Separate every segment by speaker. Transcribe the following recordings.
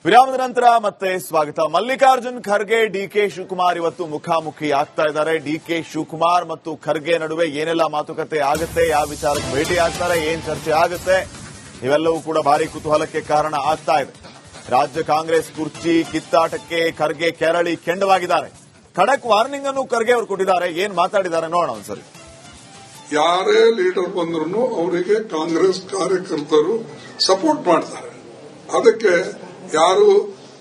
Speaker 1: ವಿರಾಮದ ನಂತರ ಮತ್ತೆ ಸ್ವಾಗತ. ಮಲ್ಲಿಕಾರ್ಜುನ್ ಖರ್ಗೆ ಡಿಕೆ ಶಿವಕುಮಾರ್ ಇವತ್ತು ಮುಖಾಮುಖಿ ಆಗ್ತಾ ಇದ್ದಾರೆ. ಡಿಕೆ ಶಿವಕುಮಾರ್ ಮತ್ತು ಖರ್ಗೆ ನಡುವೆ ಏನೆಲ್ಲ ಮಾತುಕತೆ ಆಗುತ್ತೆ, ಯಾವ ವಿಚಾರಕ್ಕೆ ಭೇಟಿ ಆಗ್ತಾರೆ, ಏನ್ ಚರ್ಚೆ ಆಗುತ್ತೆ, ಇವೆಲ್ಲವೂ ಕೂಡ ಭಾರಿ ಕುತೂಹಲಕ್ಕೆ ಕಾರಣ ಆಗ್ತಾ ಇದೆ. ರಾಜ್ಯ ಕಾಂಗ್ರೆಸ್ ಕುರ್ಚಿ ಕಿತ್ತಾಟಕ್ಕೆ ಖರ್ಗೆ ಕೆರಳಿ ಕೆಂಡವಾಗಿದ್ದಾರೆ. ಖಡಕ್ ವಾರ್ನಿಂಗ್ ಅನ್ನು ಖರ್ಗೆ ಅವರು ಕೊಟ್ಟಿದ್ದಾರೆ. ಏನ್ ಮಾತಾಡಿದ್ದಾರೆ ನೋಡೋಣ ಒಂದ್ಸರಿ.
Speaker 2: ಯಾರೇ ಲೀಡರ್ ಬಂದ್ರು ಅವರಿಗೆ ಕಾಂಗ್ರೆಸ್ ಕಾರ್ಯಕರ್ತರು ಸಪೋರ್ಟ್ ಮಾಡ್ತಾರೆ. ಅದಕ್ಕೆ ಯಾರು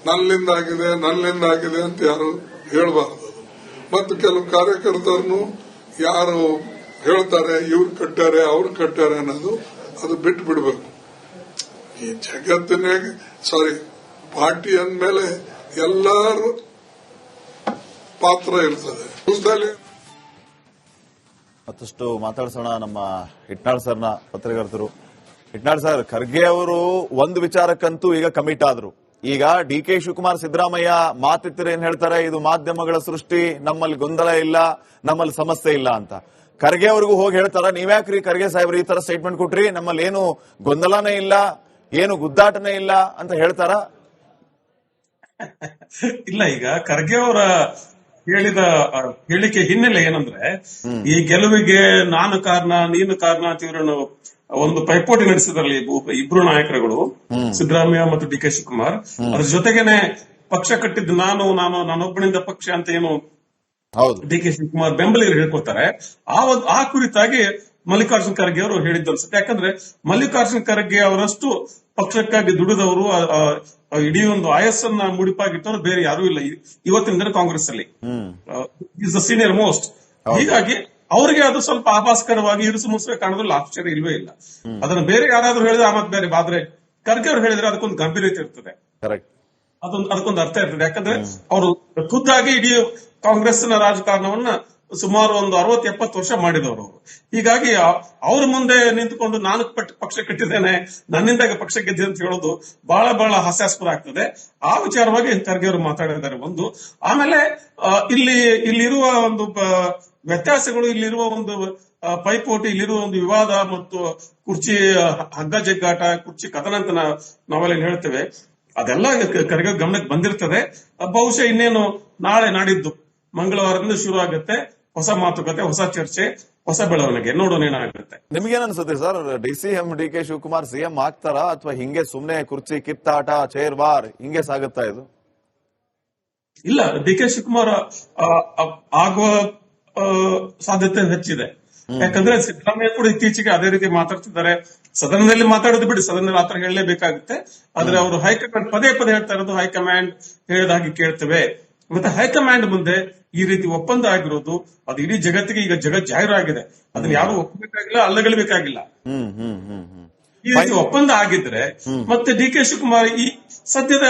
Speaker 2: ನನ್ನಿಂದಾಗಿದೆ ಅಂತ ಯಾರು ಹೇಳಬಾರದು. ಮತ್ತು ಕೆಲವು ಕಾರ್ಯಕರ್ತರನ್ನು ಯಾರು ಹೇಳ್ತಾರೆ ಇವ್ರು ಕಟ್ಟಾರೆ ಅವ್ರು ಕಟ್ಟಾರೆ ಅನ್ನೋದು ಅದು ಬಿಟ್ಟು ಬಿಡಬೇಕು. ಈ ಜಗತ್ತಿನಾಗ ಪಾರ್ಟಿ ಅಂದ್ಮೇಲೆ ಎಲ್ಲರೂ ಪಾತ್ರ ಇರ್ತದೆ.
Speaker 1: ಮತ್ತಷ್ಟು ಮಾತಾಡ್ಸೋಣ ನಮ್ಮ ಇಟ್ನಾಳ್ ಸರ್ನ ಪತ್ರಕರ್ತರು. ಇಟ್ನಾಳ್ ಸರ್, ಖರ್ಗೆ ಅವರು ಒಂದು ವಿಚಾರಕ್ಕಂತೂ ಈಗ ಕಮಿಟ್ ಆದ್ರು. ಈಗ ಡಿಕೆ ಶಿವಕುಮಾರ್ ಸಿದ್ದರಾಮಯ್ಯ ಮಾತಿತ್ತಿರ ಏನ್ ಹೇಳ್ತಾರೆ, ಇದು ಮಾಧ್ಯಮಗಳ ಸೃಷ್ಟಿ, ನಮ್ಮಲ್ಲಿ ಗೊಂದಲ ಇಲ್ಲ, ನಮ್ಮಲ್ಲಿ ಸಮಸ್ಯೆ ಇಲ್ಲ ಅಂತ. ಖರ್ಗೆ ಅವ್ರಿಗೂ ಹೋಗಿ ಹೇಳ್ತಾರ, ನೀವ್ಯಾಕ್ರಿ ಖರ್ಗೆ ಸಾಹೇಬ್ರು ಈ ತರ ಸ್ಟೇಟ್ಮೆಂಟ್ ಕೊಟ್ರಿ, ನಮ್ಮಲ್ಲಿ ಏನು ಗೊಂದಲನೇ ಇಲ್ಲ, ಏನು ಗುದ್ದಾಟನೇ ಇಲ್ಲ ಅಂತ ಹೇಳ್ತಾರ?
Speaker 3: ಇಲ್ಲ, ಈಗ ಖರ್ಗೆ ಅವರ ಹೇಳಿದ ಹೇಳಿಕೆ ಹಿನ್ನೆಲೆ ಏನಂದ್ರೆ, ಈ ಗೆಲುವಿಗೆ ನಾನು ಕಾರಣ ನೀನು ಕಾರಣ ಅಂತ ಇವ್ರನ್ನು ಒಂದು ಪೈಪೋಟಿ ನಡೆಸಿದ್ರಲ್ಲಿ ಇಬ್ರು ನಾಯಕರುಗಳು, ಸಿದ್ದರಾಮಯ್ಯ ಮತ್ತು ಡಿ ಕೆ ಶಿವಕುಮಾರ್. ಅದ್ರ ಜೊತೆಗೇನೆ ಪಕ್ಷ ಕಟ್ಟಿದ್ದು ನಾನೊಬ್ಬನಿಂದ ಪಕ್ಷ ಅಂತ ಏನು ಡಿ ಕೆ ಶಿವಕುಮಾರ್ ಬೆಂಬಲಿಗರು ಹೇಳ್ಕೊತಾರೆ. ಆ ಕುರಿತಾಗಿ ಮಲ್ಲಿಕಾರ್ಜುನ್ ಖರ್ಗೆ ಅವರು ಹೇಳಿದ್ದು ಅನ್ಸುತ್ತೆ. ಯಾಕಂದ್ರೆ ಮಲ್ಲಿಕಾರ್ಜುನ್ ಖರ್ಗೆ ಅವರಷ್ಟು ಪಕ್ಷಕ್ಕಾಗಿ ದುಡಿದವರು, ಇಡೀ ಒಂದು ಆಯಸ್ಸನ್ನ ಮುಡಿಪಾಗಿಟ್ಟವರು ಬೇರೆ ಯಾರೂ ಇಲ್ಲ ಇವತ್ತಿನ ದಿನ ಕಾಂಗ್ರೆಸ್ ಅಲ್ಲಿ. Is the senior most. ಹೀಗಾಗಿ ಅವರಿಗೆ ಅದು ಸ್ವಲ್ಪ ಆಭಾಸ್ಕರವಾಗಿ ಇರಿಸು ಮುಸುವೆ ಕಾಣೋದ್ರಲ್ಲಿ ಆಶ್ಚರ್ಯ ಇಲ್ವೇ ಇಲ್ಲ. ಅದನ್ನ ಬೇರೆ ಯಾರಾದ್ರೂ ಹೇಳಿದ್ರೆ ಮತ್ ಬೇರೆ, ಆದ್ರೆ ಖರ್ಗೆ ಅವರು ಹೇಳಿದ್ರೆ ಅದಕ್ಕೊಂದು ಗಂಭೀರತೆ ಇರ್ತದೆ, ಅದಕ್ಕೊಂದು ಅರ್ಥ ಇರ್ತದೆ. ಯಾಕಂದ್ರೆ ಅವರು ಖುದ್ದಾಗಿ ಇಡೀ ಕಾಂಗ್ರೆಸ್ನ ರಾಜಕಾರಣವನ್ನ ಸುಮಾರು ಒಂದು 60-70 ವರ್ಷ ಮಾಡಿದವರು. ಹೀಗಾಗಿ ಅವ್ರ ಮುಂದೆ ನಿಂತುಕೊಂಡು ನಾನು ಪಕ್ಷ ಕಟ್ಟಿದ್ದೇನೆ, ನನ್ನಿಂದಾಗಿ ಪಕ್ಷ ಗೆದ್ದೆ ಅಂತ ಹೇಳೋದು ಬಹಳ ಬಹಳ ಹಾಸ್ಯಾಸ್ಪದ ಆಗ್ತದೆ. ಆ ವಿಚಾರವಾಗಿ ಖರ್ಗೆ ಅವರು ಮಾತಾಡಿದ್ದಾರೆ ಒಂದು. ಆಮೇಲೆ ಇಲ್ಲಿರುವ ಒಂದು ವ್ಯತ್ಯಾಸಗಳು, ಇಲ್ಲಿರುವ ಒಂದು ಪೈಪೋಟಿ, ಇಲ್ಲಿರುವ ಒಂದು ವಿವಾದ ಮತ್ತು ಕುರ್ಚಿ ಹಗ್ಗ ಜಗ್ಗಾಟ, ಕುರ್ಚಿ ಕಥನ ಅಂತ ನಾವೆಲ್ಲ ಹೇಳ್ತೇವೆ, ಅದೆಲ್ಲ ಖರ್ಗೆ ಗಮನಕ್ಕೆ ಬಂದಿರ್ತದೆ. ಬಹುಶಃ ಇನ್ನೇನು ನಾಳೆ ನಾಡಿದ್ದು ಮಂಗಳವಾರದಿಂದ ಶುರು ಆಗುತ್ತೆ ಹೊಸ ಮಾತುಕತೆ, ಹೊಸ ಚರ್ಚೆ, ಹೊಸ ಬೆಳವಣಿಗೆ. ನೋಡೋಣ ಏನಾಗುತ್ತೆ.
Speaker 1: ನಿಮ್ಗೇನ್ ಅನ್ಸುತ್ತೆ sir, DCM D K Shivakumar CM ಆಗ್ತಾರಾ ಅಥವಾ ಹಿಂಗೆ ಸುಮ್ನೆ ಕುರ್ಚಿ ಕಿತ್ತಾಟ, ಚೇರ್ ವಾರ್ ಹಿಂಗೆ ಸಾಗುತ್ತಾ ಇದು?
Speaker 3: ಇಲ್ಲ, ಡಿ ಕೆ ಶಿವಕುಮಾರ್ ಆಗುವ ಸಾಧ್ಯತೆ ಹೆಚ್ಚಿದೆ. ಯಾಕಂದ್ರೆ ಸಿದ್ದರಾಮಯ್ಯ ಕೂಡ ಇತ್ತೀಚೆಗೆ ಅದೇ ರೀತಿ ಮಾತಾಡ್ತಿದ್ದಾರೆ. ಸದನದಲ್ಲಿ ಮಾತಾಡೋದು ಬಿಡಿ, ಸದನದಲ್ಲಿ ಆತರ ಹೇಳಲೇಬೇಕಾಗುತ್ತೆ. ಆದ್ರೆ ಅವರು ಹೈಕಮಾಂಡ್ ಪದೇ ಹೇಳ್ತಾ ಇರೋದು, ಹೈಕಮಾಂಡ್ ಹೇಳಿದಾಗಿ ಕೇಳ್ತೇವೆ. ಮತ್ತೆ ಹೈಕಮಾಂಡ್ ಮುಂದೆ ಈ ರೀತಿ ಒಪ್ಪಂದ ಆಗಿರೋದು ಅದು ಇಡೀ ಜಗತ್ತಿಗೆ ಈಗ ಜಾಹೀರು ಆಗಿದೆ. ಅದನ್ನ ಯಾರು ಒಪ್ಪಬೇಕಾಗಿಲ್ಲ, ಅಲ್ಲಗಳಿಬೇಕಾಗಿಲ್ಲ. ಈ ರೀತಿ ಒಪ್ಪಂದ ಆಗಿದ್ರೆ ಮತ್ತೆ ಡಿ ಕೆ ಶಿವಕುಮಾರ್ ಈ ಸದ್ಯದ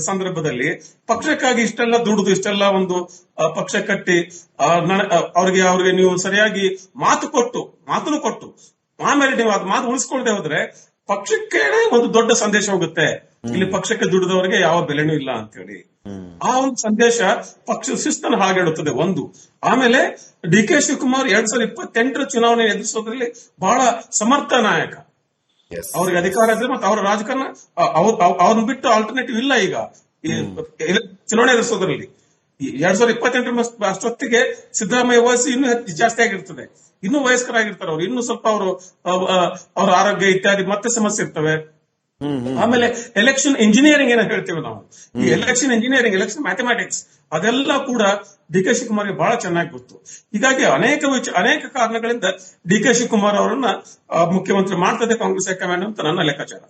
Speaker 3: ಸಂದರ್ಭದಲ್ಲಿ ಪಕ್ಷಕ್ಕಾಗಿ ಇಷ್ಟೆಲ್ಲ ದುಡಿದು, ಇಷ್ಟೆಲ್ಲ ಒಂದು ಪಕ್ಷ ಕಟ್ಟಿ ಅವ್ರಿಗೆ ನೀವು ಸರಿಯಾಗಿ ಮಾತನ್ನು ಕೊಟ್ಟು ಆಮೇಲೆ ನೀವು ಅದು ಮಾತು ಉಳಿಸ್ಕೊಳ್ದೆ ಹೋದ್ರೆ ಪಕ್ಷಕ್ಕೆ ಒಂದು ದೊಡ್ಡ ಸಂದೇಶ ಹೋಗುತ್ತೆ, ಇಲ್ಲಿ ಪಕ್ಷಕ್ಕೆ ದುಡಿದವರಿಗೆ ಯಾವ ಬೆಲೆನೂ ಇಲ್ಲ ಅಂತ ಹೇಳಿ. ಆ ಒಂದು ಸಂದೇಶ ಪಕ್ಷ ಶಿಸ್ತನ್ನು ಹಾಗೆಡುತ್ತದೆ ಒಂದು. ಆಮೇಲೆ ಡಿ ಕೆ ಶಿವಕುಮಾರ್ 2028 ಚುನಾವಣೆ ಎದುರಿಸೋದ್ರಲ್ಲಿ ಬಹಳ ಸಮರ್ಥ ನಾಯಕ. ಅವ್ರಿಗೆ ಅಧಿಕಾರ ಇದ್ರೆ ಮತ್ತೆ ಅವರ ರಾಜಕಾರಣ ಅವ್ರನ್ನ ಬಿಟ್ಟು ಆಲ್ಟರ್ನೇಟಿವ್ ಇಲ್ಲ. ಈಗ ಚುನಾವಣೆ ಎದುರಿಸೋದ್ರಲ್ಲಿ 2028 ಅಷ್ಟೊತ್ತಿಗೆ ಸಿದ್ದರಾಮಯ್ಯ ವಯಸ್ಸು ಇನ್ನೂ ಜಾಸ್ತಿ ಆಗಿರ್ತದೆ, ಇನ್ನೂ ವಯಸ್ಕರಾಗಿರ್ತಾರೆ ಅವ್ರು, ಇನ್ನೂ ಸ್ವಲ್ಪ ಅವ್ರ ಆರೋಗ್ಯ ಇತ್ಯಾದಿ ಮತ್ತೆ ಸಮಸ್ಯೆ ಇರ್ತವೆ. ಆಮೇಲೆ ಎಲೆಕ್ಷನ್ ಇಂಜಿನಿಯರಿಂಗ್ ಏನೋ ಹೇಳ್ತೇವೆ ನಾವು, ಈ ಎಲೆಕ್ಷನ್ ಇಂಜಿನಿಯರಿಂಗ್, ಎಲೆಕ್ಷನ್ ಮ್ಯಾಥಮೆಟಿಕ್ಸ್, ಅದೆಲ್ಲ ಕೂಡ ಡಿ ಕೆ ಶಿವಕುಮಾರ್ಗೆ ಬಹಳ ಚೆನ್ನಾಗಿ ಗೊತ್ತು. ಹೀಗಾಗಿ ಅನೇಕ ಕಾರಣಗಳಿಂದ ಡಿ ಕೆ ಶಿವಕುಮಾರ್ ಅವರನ್ನ ಮುಖ್ಯಮಂತ್ರಿ ಮಾಡ್ತದೆ ಕಾಂಗ್ರೆಸ್ ಹೈಕಮಾಂಡ್ ಅಂತ ನನ್ನ ಲೆಕ್ಕಾಚಾರ.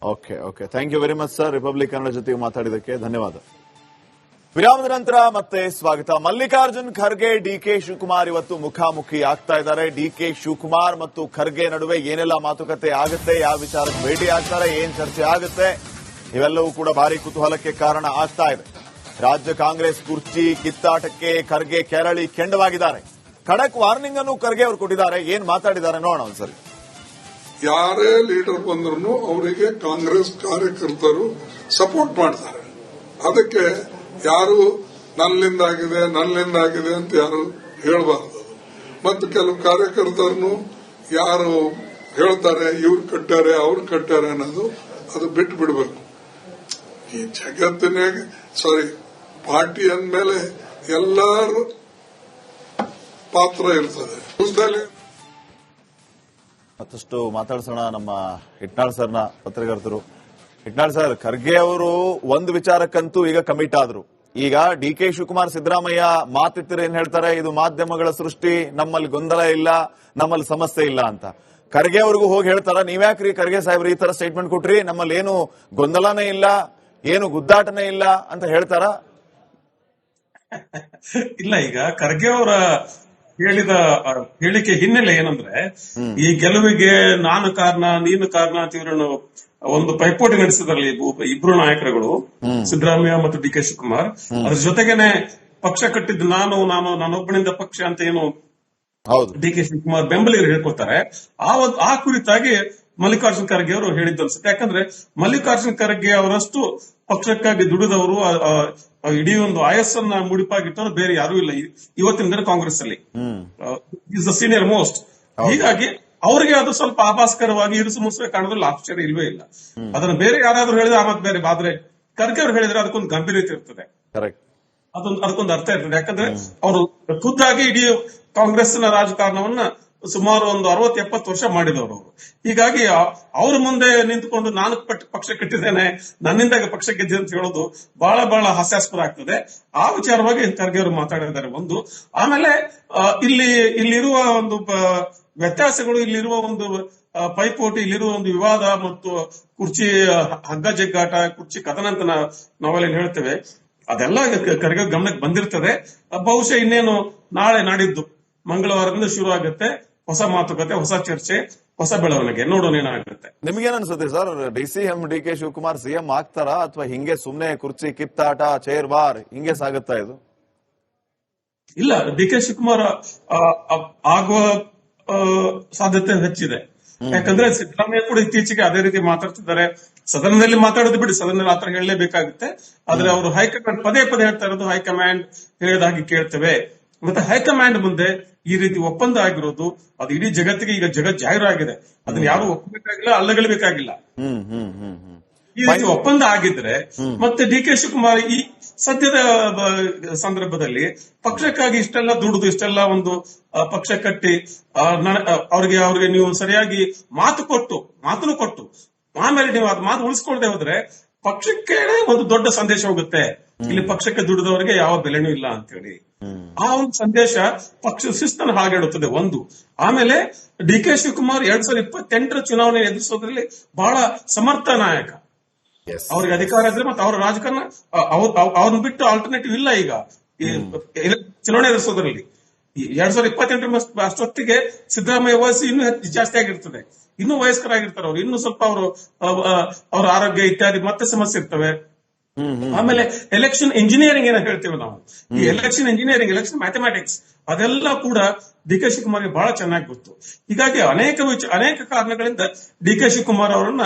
Speaker 1: Okay, thank you very much sir. Republic Kannada ಜೊತೆಗೆ ಮಾತಾಡಿದಕ್ಕೆ ಧನ್ಯವಾದ. ವಿರಾಮದ ನಂತರ ಮತ್ತೆ ಸ್ವಾಗತ. ಮಲ್ಲಿಕಾರ್ಜುನ್ ಖರ್ಗೆ ಡಿಕೆ ಶಿವಕುಮಾರ್ ಇವತ್ತು ಮುಖಾಮುಖಿ ಆಗ್ತಾ ಇದ್ದಾರೆ. ಡಿಕೆ ಶಿವಕುಮಾರ್ ಮತ್ತು ಖರ್ಗೆ ನಡುವೆ ಏನೆಲ್ಲ ಮಾತುಕತೆ ಆಗುತ್ತೆ, ಯಾವ ವಿಚಾರಕ್ಕೆ ಭೇಟಿ ಆಗ್ತಾರೆ, ಏನ್ ಚರ್ಚೆ ಆಗುತ್ತೆ, ಇವೆಲ್ಲವೂ ಕೂಡ ಭಾರಿ ಕುತೂಹಲಕ್ಕೆ ಕಾರಣ ಆಗ್ತಾ ಇದೆ. ರಾಜ್ಯ ಕಾಂಗ್ರೆಸ್ ಕುರ್ಚಿ ಕಿತ್ತಾಟಕ್ಕೆ ಖರ್ಗೆ ಕೆರಳಿ ಕೆಂಡವಾಗಿದ್ದಾರೆ. ಖಡಕ್ ವಾರ್ನಿಂಗ್ ಅನ್ನು ಖರ್ಗೆ ಅವರು ಕೊಟ್ಟಿದ್ದಾರೆ. ಏನ್ ಮಾತಾಡಿದ್ದಾರೆ ನೋಡೋಣ ಒಂದ್ಸರಿ.
Speaker 2: ಯಾರೇ ಲೀಡರ್ ಬಂದ್ರು ಅವರಿಗೆ ಕಾಂಗ್ರೆಸ್ ಕಾರ್ಯಕರ್ತರು ಸಪೋರ್ಟ್ ಮಾಡ್ತಾರೆ. ಅದಕ್ಕೆ ಯಾರು ನನ್ನಿಂದಾಗಿದೆ ಅಂತ ಯಾರು ಹೇಳಬಾರದು. ಮತ್ತು ಕೆಲವು ಕಾರ್ಯಕರ್ತರನ್ನು ಯಾರು ಹೇಳ್ತಾರೆ ಇವ್ರು ಕಟ್ಟಾರೆ ಅವ್ರು ಕಟ್ಟಾರೆ ಅನ್ನೋದು ಅದು ಬಿಟ್ಟು ಬಿಡಬೇಕು. ಈ ಜಗತ್ತಿನಾಗ ಪಾರ್ಟಿ ಅಂದ್ಮೇಲೆ ಎಲ್ಲಾರ ಪಾತ್ರ ಇರ್ತದೆ.
Speaker 1: ಮತ್ತಷ್ಟು ಮಾತಾಡ್ಸೋಣ ನಮ್ಮ ಹಿಟ್ನಾಳ್ ಸರ್ನ, ಪತ್ರಕರ್ತರು. ಹಿಟ್ನಾಳ್ ಸರ್, ಖರ್ಗೆ ಅವರು ಒಂದು ವಿಚಾರಕ್ಕಂತೂ ಈಗ ಕಮಿಟ್ ಆದ್ರು. ಈಗ ಡಿ ಕೆ ಶಿವಕುಮಾರ್ ಸಿದ್ದರಾಮಯ್ಯ ಮಾತಿತ್ತಿರ ಏನ್ ಹೇಳ್ತಾರೆ, ಇದು ಮಾಧ್ಯಮಗಳ ಸೃಷ್ಟಿ, ನಮ್ಮಲ್ಲಿ ಗೊಂದಲ ಇಲ್ಲ, ನಮ್ಮಲ್ಲಿ ಸಮಸ್ಯೆ ಇಲ್ಲ ಅಂತ. ಖರ್ಗೆ ಅವ್ರಿಗೂ ಹೋಗಿ ಹೇಳ್ತಾರ, ನೀವ್ಯಾಕ್ರಿ ಖರ್ಗೆ ಸಾಹೇಬ್ರು ಈ ತರ ಸ್ಟೇಟ್ಮೆಂಟ್ ಕೊಟ್ರಿ, ನಮ್ಮಲ್ಲಿ ಏನು ಗೊಂದಲನೇ ಇಲ್ಲ, ಏನು ಗುದ್ದಾಟನೇ ಇಲ್ಲ ಅಂತ ಹೇಳ್ತಾರ?
Speaker 3: ಇಲ್ಲ, ಈಗ ಖರ್ಗೆ ಅವರ ಹೇಳಿದ ಹೇಳಿಕೆ ಹಿನ್ನೆಲೆ ಏನಂದ್ರೆ, ಈ ಗೆಲುವಿಗೆ ನಾನು ಕಾರಣ ನೀನು ಕಾರಣ ಅಂತ ಇವ್ರನ್ನು ಒಂದು ಪೈಪೋಟಿ ನಡೆಸಿದ್ರಲ್ಲಿ ಇಬ್ರು ನಾಯಕರುಗಳು, ಸಿದ್ದರಾಮಯ್ಯ ಮತ್ತು ಡಿ ಕೆ ಶಿವಕುಮಾರ್. ಅದ್ರ ಜೊತೆಗೇನೆ ಪಕ್ಷ ಕಟ್ಟಿದ್ದು ನಾನೊಬ್ಬನಿಂದ ಪಕ್ಷ ಅಂತ ಏನು ಡಿ ಕೆ ಶಿವಕುಮಾರ್ ಬೆಂಬಲಿಗರು ಹೇಳ್ಕೊತಾರೆ. ಆ ಕುರಿತಾಗಿ ಮಲ್ಲಿಕಾರ್ಜುನ್ ಖರ್ಗೆ ಅವರು ಹೇಳಿದ್ದು ಅನ್ಸುತ್ತೆ. ಯಾಕಂದ್ರೆ ಮಲ್ಲಿಕಾರ್ಜುನ್ ಖರ್ಗೆ ಅವರಷ್ಟು ಪಕ್ಷಕ್ಕಾಗಿ ದುಡಿದವರು, ಇಡೀ ಒಂದು ಆಯಸ್ಸನ್ನ ಮುಡಿಪಾಗಿಟ್ಟವರು ಬೇರೆ ಯಾರೂ ಇಲ್ಲ ಇವತ್ತಿನ ದಿನ ಕಾಂಗ್ರೆಸ್ ಅಲ್ಲಿ. Is the senior most. ಹೀಗಾಗಿ ಅವರಿಗೆ ಅದು ಸ್ವಲ್ಪ ಆಭಾಸ್ಕರವಾಗಿ ಇರಿಸು ಮುಸುವೆ ಕಾಣೋದ್ರಲ್ಲಿ ಆಶ್ಚರ್ಯ ಇಲ್ವೇ ಇಲ್ಲ. ಅದನ್ನ ಬೇರೆ ಯಾರಾದ್ರೂ ಹೇಳಿದ್ರೆ ಆಮತ್ ಬೇರೆ, ಆದ್ರೆ ಖರ್ಗೆ ಅವ್ರು ಹೇಳಿದ್ರೆ ಅದಕ್ಕೊಂದು ಗಂಭೀರತೆ ಇರ್ತದೆ, ಅದಕ್ಕೊಂದು ಅರ್ಥ ಇರ್ತದೆ. ಯಾಕಂದ್ರೆ ಅವರು ಖುದ್ದಾಗಿ ಇಡೀ ಕಾಂಗ್ರೆಸ್ನ ರಾಜಕಾರಣವನ್ನ ಸುಮಾರು ಒಂದು 60-70 ವರ್ಷ ಮಾಡಿದವರು ಅವರು. ಹೀಗಾಗಿ ಅವ್ರ ಮುಂದೆ ನಿಂತುಕೊಂಡು ನಾನು ಪಕ್ಷ ಕಟ್ಟಿದ್ದೇನೆ, ನನ್ನಿಂದ ಪಕ್ಷ ಗೆದ್ದೆ ಅಂತ ಹೇಳೋದು ಬಹಳ ಬಹಳ ಹಾಸ್ಯಾಸ್ಪದ ಆಗ್ತದೆ. ಆ ವಿಚಾರವಾಗಿ ಖರ್ಗೆ ಅವರು ಮಾತಾಡಿದ್ದಾರೆ ಒಂದು. ಆಮೇಲೆ ಇಲ್ಲಿರುವ ಒಂದು ವ್ಯತ್ಯಾಸಗಳು, ಇಲ್ಲಿರುವ ಒಂದು ಪೈಪೋಟಿ, ಇಲ್ಲಿರುವ ಒಂದು ವಿವಾದ ಮತ್ತು ಕುರ್ಚಿ ಹಗ್ಗ ಜಗ್ಗಾಟ, ಕುರ್ಚಿ ಕದನ ಅಂತ ನಾವೆಲ್ಲ ಹೇಳ್ತೇವೆ, ಅದೆಲ್ಲ ಖರ್ಗೆ ಗಮನಕ್ಕೆ ಬಂದಿರ್ತದೆ. ಬಹುಶಃ ಇನ್ನೇನು ನಾಳೆ ನಾಡಿದ್ದು ಮಂಗಳವಾರದಿಂದ ಶುರು ಆಗುತ್ತೆ ಹೊಸ ಮಾತುಕತೆ, ಹೊಸ ಚರ್ಚೆ, ಹೊಸ ಬೆಳವಣಿಗೆ. ನೋಡೋಣ ಏನಾಗುತ್ತೆ.
Speaker 1: ನಿಮ್ಗೇನ್ ಅನ್ಸುತ್ತೆ sir, DCM D K Shivakumar CM ಆಗ್ತಾರಾ ಅಥವಾ ಹಿಂಗೆ ಸುಮ್ನೆ ಕುರ್ಚಿ ಕಿತ್ತಾಟ, ಚೇರ್ ಬಾರ್ ಹಿಂಗೆ ಸಾಗುತ್ತಾ ಇದು?
Speaker 3: ಇಲ್ಲ, ಡಿ ಕೆ ಶಿವಕುಮಾರ್ ಆಗುವ ಸಾಧ್ಯತೆ ಹೆಚ್ಚಿದೆ. ಯಾಕಂದ್ರೆ ಸಿದ್ದರಾಮಯ್ಯ ಕೂಡ ಇತ್ತೀಚೆಗೆ ಅದೇ ರೀತಿ ಮಾತಾಡ್ತಿದ್ದಾರೆ. ಸದನದಲ್ಲಿ ಮಾತಾಡೋದು ಬಿಡಿ, ಸದನದಲ್ಲಿ ಆತರ ಹೇಳಲೇಬೇಕಾಗುತ್ತೆ. ಆದ್ರೆ ಅವರು ಹೈಕಮಾಂಡ್ ಪದೇ ಹೇಳ್ತಾ ಇರೋದು, ಹೈಕಮಾಂಡ್ ಹೇಳಿದಾಗಿ ಕೇಳ್ತೇವೆ. ಮತ್ತೆ ಹೈಕಮಾಂಡ್ ಮುಂದೆ ಈ ರೀತಿ ಒಪ್ಪಂದ ಆಗಿರೋದು ಅದು ಇಡೀ ಜಗತ್ತಿಗೆ ಈಗ ಜಾಹೀರು ಆಗಿದೆ. ಅದನ್ನ ಯಾರು ಒಪ್ಪಬೇಕಾಗಿಲ್ಲ, ಅಲ್ಲಗಲಿಬೇಕಾಗಿಲ್ಲ. ಈ ರೀತಿ ಒಪ್ಪಂದ ಆಗಿದ್ರೆ ಮತ್ತೆ ಡಿ ಕೆ ಶಿವಕುಮಾರ್ ಈ ಸದ್ಯದ ಸಂದರ್ಭದಲ್ಲಿ ಪಕ್ಷಕ್ಕಾಗಿ ಇಷ್ಟೆಲ್ಲ ದುಡಿದು, ಇಷ್ಟೆಲ್ಲ ಒಂದು ಪಕ್ಷ ಕಟ್ಟಿ ಅವ್ರಿಗೆ ನೀವು ಸರಿಯಾಗಿ ಮಾತನ್ನು ಕೊಟ್ಟು ಆಮೇಲೆ ನೀವು ಅದು ಮಾತು ಉಳಿಸ್ಕೊಳ್ದೆ ಹೋದ್ರೆ ಪಕ್ಷಕ್ಕೆ ಒಂದು ದೊಡ್ಡ ಸಂದೇಶ ಹೋಗುತ್ತೆ, ಇಲ್ಲಿ ಪಕ್ಷಕ್ಕೆ ದುಡಿದವರಿಗೆ ಯಾವ ಬೆಲೆನೂ ಇಲ್ಲ ಅಂತ ಹೇಳಿ. ಆ ಒಂದು ಸಂದೇಶ ಪಕ್ಷ ಶಿಸ್ತನ್ನು ಹಾಗೆಡುತ್ತದೆ ಒಂದು. ಆಮೇಲೆ ಡಿ ಕೆ ಶಿವಕುಮಾರ್ 2028 ಚುನಾವಣೆ ಎದುರಿಸೋದ್ರಲ್ಲಿ ಬಹಳ ಸಮರ್ಥ ನಾಯಕ. ಅವ್ರಿಗೆ ಅಧಿಕಾರ ಇದ್ರೆ ಮತ್ತೆ ಅವರ ರಾಜಕಾರಣ ಅವ್ರನ್ನ ಬಿಟ್ಟು ಆಲ್ಟರ್ನೇಟಿವ್ ಇಲ್ಲ. ಈಗ ಚುನಾವಣೆ ಎದುರಿಸೋದ್ರಲ್ಲಿ 2028 ಅಷ್ಟೊತ್ತಿಗೆ ಸಿದ್ದರಾಮಯ್ಯ ವಯಸ್ಸು ಇನ್ನೂ ಜಾಸ್ತಿ ಆಗಿರ್ತದೆ, ಇನ್ನೂ ವಯಸ್ಕರಾಗಿರ್ತಾರೆ ಅವ್ರು, ಇನ್ನೂ ಸ್ವಲ್ಪ ಅವ್ರ ಆರೋಗ್ಯ ಇತ್ಯಾದಿ ಮತ್ತೆ ಸಮಸ್ಯೆ ಇರ್ತವೆ. ಆಮೇಲೆ ಎಲೆಕ್ಷನ್ ಇಂಜಿನಿಯರಿಂಗ್ ಏನ ಹೇಳ್ತೇವೆ ನಾವು, ಈ ಎಲೆಕ್ಷನ್ ಇಂಜಿನಿಯರಿಂಗ್, ಎಲೆಕ್ಷನ್ ಮ್ಯಾಥಮೆಟಿಕ್ಸ್ ಅದೆಲ್ಲ ಕೂಡ ಡಿ ಕೆ ಶಿವಕುಮಾರ್ಗೆ ಬಹಳ ಚೆನ್ನಾಗಿ ಗೊತ್ತು. ಹೀಗಾಗಿ ಅನೇಕ ಕಾರಣಗಳಿಂದ ಡಿ ಕೆ ಶಿವಕುಮಾರ್ ಅವರನ್ನ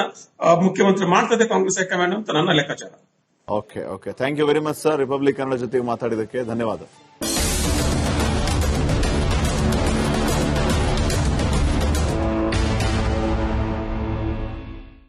Speaker 3: ಮುಖ್ಯಮಂತ್ರಿ ಮಾಡ್ತದೆ ಕಾಂಗ್ರೆಸ್ ಹೈಕಮಾಂಡ್ ಅಂತ ನನ್ನ ಲೆಕ್ಕಾಚಾರ.
Speaker 1: Okay, thank you very much sir. Republic Kannada ಜೊತೆಗೆ ಮಾತಾಡಿದಕ್ಕೆ ಧನ್ಯವಾದ.